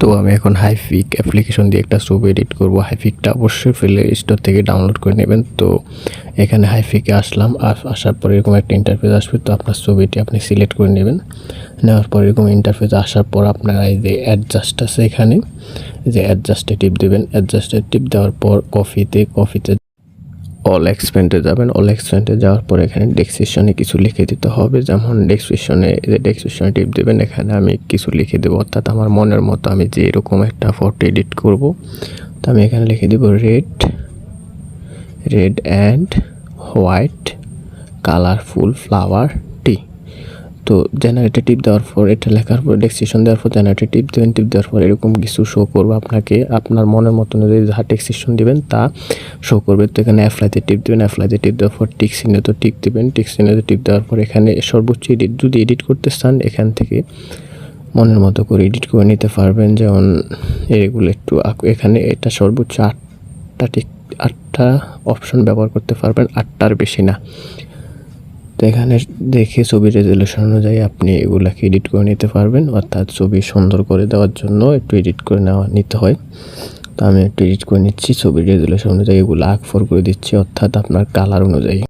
তো আমি এখন হাইফিক অ্যাপ্লিকেশন দিয়ে একটা ছবি এডিট করব। হাইফিকটা অবশ্যই প্লে স্টোর থেকে ডাউনলোড করে নেবেন। তো এখানে হাইফিকে আসলাম, আসার পর এরকম একটা ইন্টারফেস আসবে। তো আপনার ছবিটি আপনি সিলেক্ট করে নেবেন। নেওয়ার পর এরকম ইন্টারফেস আসার পর আপনার এই যে অ্যাডজাস্ট আছে, এখানে যে অ্যাডজাস্টে টিপ দেবেন। অ্যাডজাস্টে টিপ দেওয়ার পর কপিতে অল এক্সপেন্টে যাবেন। অল এক্সপেন্টে যাওয়ার পর এখানে ডেসক্রিপশনে কিছু লিখে দিতে হবে। যেমন ডেসক্রিপশনে টিপ দেবেন। এখানে আমি কিছু লিখে দেবো, অর্থাৎ আমার মনের মতো আমি যে এরকম একটা ফটো এডিট করব। তো আমি এখানে লিখে দেবো red and white colourful flower টি। তো জেনারেটে টিপ দেওয়ার পর এটা লেখার পর ডেসক্রিপশন দেওয়ার পর জেনারেটে টিপ দেবেন। টিপ দেওয়ার পর এরকম কিছু শো করবে আপনাকে, আপনার মনের মতন অনুযায়ী যা ডেসক্রিপশন দেবেন তা শো করবে। তো এখানে অ্যাপ্লাইতে টিপ দেবেন। অ্যাপ্লাইতে টিপ দেওয়ার পর টিক চিহ্নে তো টিক দেবেন। টিক চিহ্নে তো টিপ দেওয়ার পর এখানে সর্বোচ্চ যদি এডিট করতে চান এখান থেকে মনের মতো করে এডিট করে নিতে পারবেন। যেমন এগুলো একটু এখানে এটা সর্বোচ্চ 8টা অপশন ব্যবহার করতে পারবেন, 8টার বেশি না। তো এখানে দেখে ছবির রেজলিউশন অনুযায়ী আপনি এগুলাকে এডিট করে নিতে পারবেন, অর্থাৎ ছবি সুন্দর করে দেওয়ার জন্য একটু এডিট করে নিতে হয়। তো আমি একটু এডিট করে নিচ্ছি ছবির রেজলিউশন অনুযায়ী, এগুলো আগ4 করে দিচ্ছি, অর্থাৎ আপনার কালার অনুযায়ী।